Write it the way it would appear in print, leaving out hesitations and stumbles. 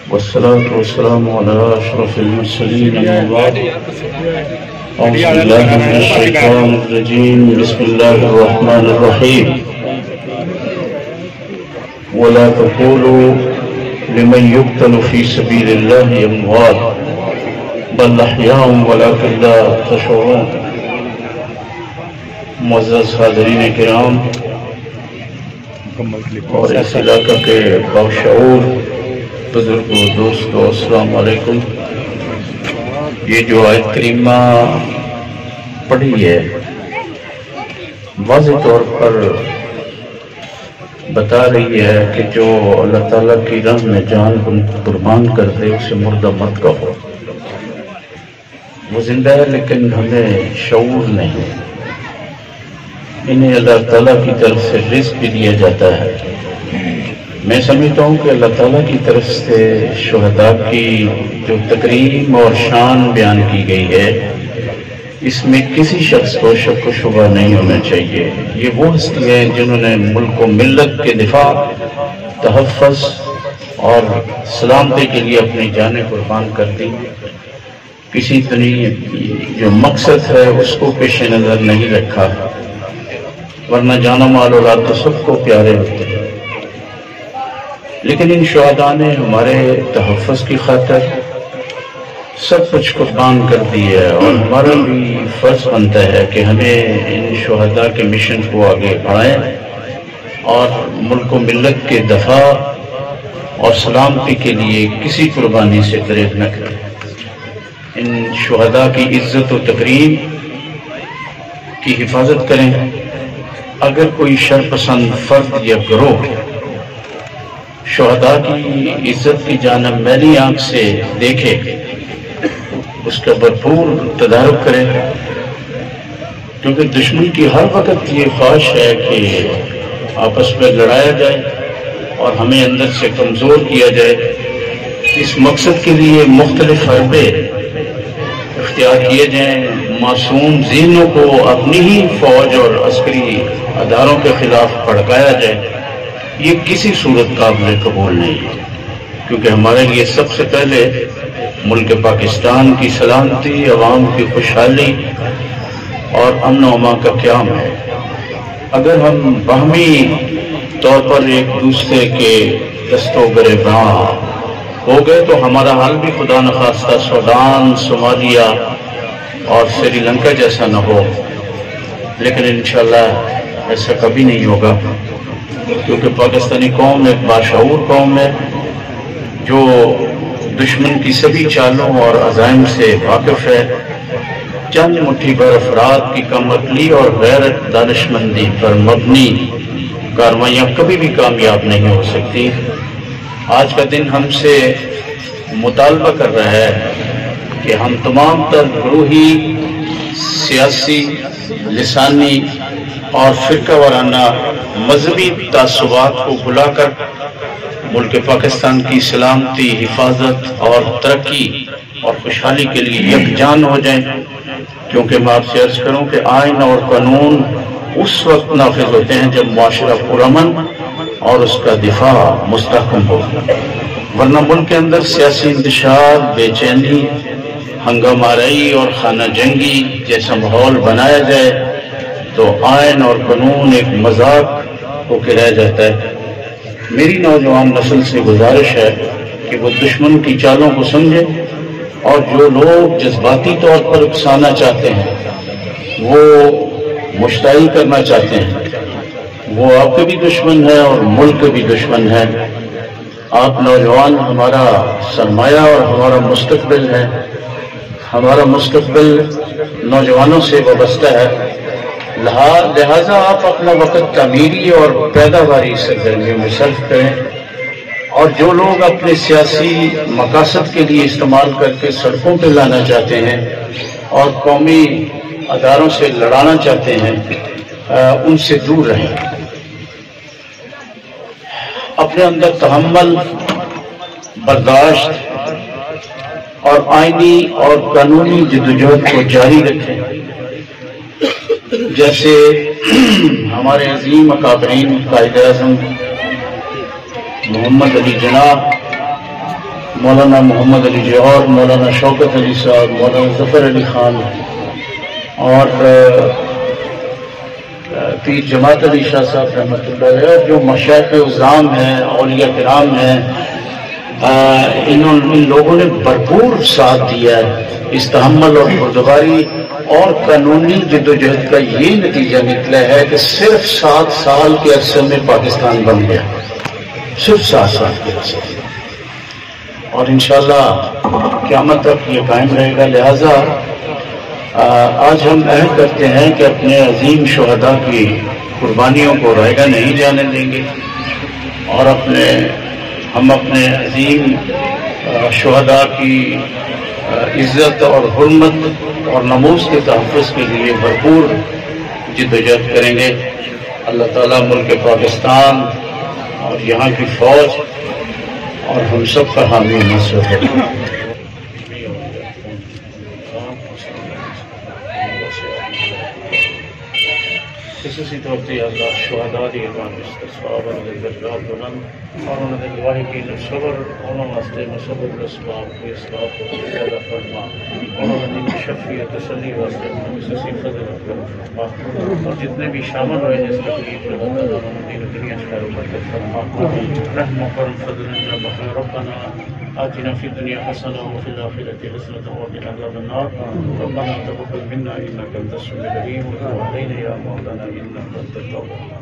والصلاة والسلام على أشرف المرسلين أما بعد أعوذ بالله من الشيطان الرجيم بسم الله الرحمن الرحيم ولا تقولوا لمن يقتل في سبيل الله أموات بل أحياء ولكن لا تشعرون. معزز حاضرین کرام اور اس علاقہ کے باشعور بزرگوں دوستو السلام علیکم. یہ جو آیت کریمہ پڑھی ہے واضح طور پر بتا رہی ہے کہ جو اللہ تعالیٰ کی راہ میں جان قربان کر دے اسے مردہ مت کہو. وہ زندہ ہے لیکن ہمیں شعور نہیں. انہیں اللہ تعالیٰ کی طرف سے رزق بھی دیا جاتا ہے. میں سمجھتا ہوں کہ اللہ تعالیٰ کی طرف سے شہداء کی جو تکریم اور شان بیان کی گئی ہے اس میں کسی شخص کو شک و شبہ نہیں ہونا چاہیے. یہ وہ ہستی ہیں جنہوں نے ملک و ملت کے دفاع، تحفظ اور سلامتی کے لیے اپنی جانیں قربان کر دی. کسی طرح جو مقصد ہے اس کو پیش نظر نہیں رکھا، ورنہ جان و مال اولاد تو سب کو پیارے ہوتے ہیں. لیکن ان شہداء نے ہمارے تحفظ کی خاطر سب کچھ قربان کر دی ہے، اور ہمارا بھی فرض بنتا ہے کہ ہمیں ان شہداء کے مشن کو آگے بڑھائیں اور ملک و ملت کے دفاع اور سلامتی کے لیے کسی قربانی سے گریز نہ کریں. ان شہداء کی عزت و تکریم کی حفاظت کریں. اگر کوئی شرپسند فرد یا گروہ شہداء کی عزت کی جانب میلی آنکھ سے دیکھے اس کا بھرپور تدارک کرے، کیونکہ دشمن کی ہر وقت یہ خواہش ہے کہ آپس میں لڑایا جائے اور ہمیں اندر سے کمزور کیا جائے. اس مقصد کے لیے مختلف حربے اختیار کیے جائیں. معصوم ذہنوں کو اپنی ہی فوج اور عسکری اداروں کے خلاف بھڑکایا جائے. یہ کسی صورت قابل قبول نہیں ہے، کیونکہ ہمارے لیے سب سے پہلے ملک پاکستان کی سلامتی، عوام کی خوشحالی اور امن و امان کا قیام ہے. اگر ہم باہمی طور پر ایک دوسرے کے دست و گریباں ہو گئے تو ہمارا حال بھی خدا نخواستہ سوڈان، صومالیہ اور سری لنکا جیسا نہ ہو. لیکن انشاءاللہ ایسا کبھی نہیں ہوگا، کیونکہ پاکستانی قوم ایک باشعور قوم ہے جو دشمن کی سبھی چالوں اور عزائم سے واقف ہے. چند مٹھی بھر افراد کی کم عقلی اور غیرت دانشمندی پر مبنی کاروائیاں کبھی بھی کامیاب نہیں ہو سکتی. آج کا دن ہم سے مطالبہ کر رہا ہے کہ ہم تمام تر گروہی، سیاسی، لسانی اور فرقہ وارانہ مذہبی تعصبات کو بھلا کر ملک پاکستان کی سلامتی، حفاظت اور ترقی اور خوشحالی کے لیے یکجان ہو جائیں. کیونکہ میں آپ سے عرض کروں کہ آئین اور قانون اس وقت نافذ ہوتے ہیں جب معاشرہ پرامن اور اس کا دفاع مستحکم ہو، ورنہ ملک کے اندر سیاسی انتشار، بے چینی، ہنگامہ آرائی اور خانہ جنگی جیسا ماحول بنایا جائے تو آئین اور قانون ایک مذاق ہو کے رہ جاتا ہے. میری نوجوان نسل سے گزارش ہے کہ وہ دشمن کی چالوں کو سمجھے، اور جو لوگ جذباتی طور پر اکسانا چاہتے ہیں، وہ مشتعل کرنا چاہتے ہیں، وہ آپ کے بھی دشمن ہے اور ملک کے بھی دشمن ہے. آپ نوجوان ہمارا سرمایہ اور ہمارا مستقبل ہے. ہمارا مستقبل نوجوانوں سے وابستہ ہے. لہذا آپ اپنا وقت تعمیری اور پیداواری سرگرمیوں میں صرف کریں، اور جو لوگ اپنے سیاسی مقاصد کے لیے استعمال کر کے سڑکوں پہ لانا چاہتے ہیں اور قومی اداروں سے لڑانا چاہتے ہیں ان سے دور رہیں. اپنے اندر تحمل، برداشت اور آئینی اور قانونی جدوجہد کو جاری رکھیں، جیسے ہمارے عظیم اکابرین قائد اعظم محمد علی جناح، مولانا محمد علی جوہر، مولانا شوکت علی صاحب، مولانا ظفر علی خان اور پیر جماعت علی شاہ صاحب رحمۃ اللہ علیہ، جو مشائخ عظام ہیں، اولیاء کرام ہیں، ان لوگوں نے بھرپور ساتھ دیا ہے۔ اس تحمل اور پردگاری اور قانونی جدوجہد کا یہ نتیجہ نکلا ہے کہ صرف 7 سال کے عرصے میں پاکستان بن گیا، صرف 7 سال کے عرصے میں، اور انشاءاللہ قیامت تک یہ قائم رہے گا۔ لہذا آج ہم عہد کرتے ہیں کہ اپنے عظیم شہداء کی قربانیوں کو رائیگاں نہیں جانے دیں گے، اور ہم اپنے عظیم شہداء کی عزت اور حرمت اور ناموس کے تحفظ کے لیے بھرپور جدوجہد کریں گے۔ اللہ تعالیٰ ملک پاکستان اور یہاں کی فوج اور ہم سب کا حامی و ناصر ہے۔ خصوصی طور پہ اللہ شہداء دی اعلان استصواب درجات بلند اور انہوں نے الواحقین صبر، انہوں واسطے مصبر الاسباب کی اسباب کو پیدا فرما، انہوں نے شفیع تسلی واسطے خصوصی فضل فرما، اور جتنے بھی شامل ہوئے جس تکلیف میں اللہ تعالیٰ انہوں نے دنیا خیر و برکت فرما، رحم و کرم فضل اللہ ربنا آتنا فی الدنیا حسنہ وفی الآخرۃ حسنہ وقنا عذاب النار ربنا تقبل منا انک انت السمیع العلیم وتب علینا یا مولانا انک انت التواب۔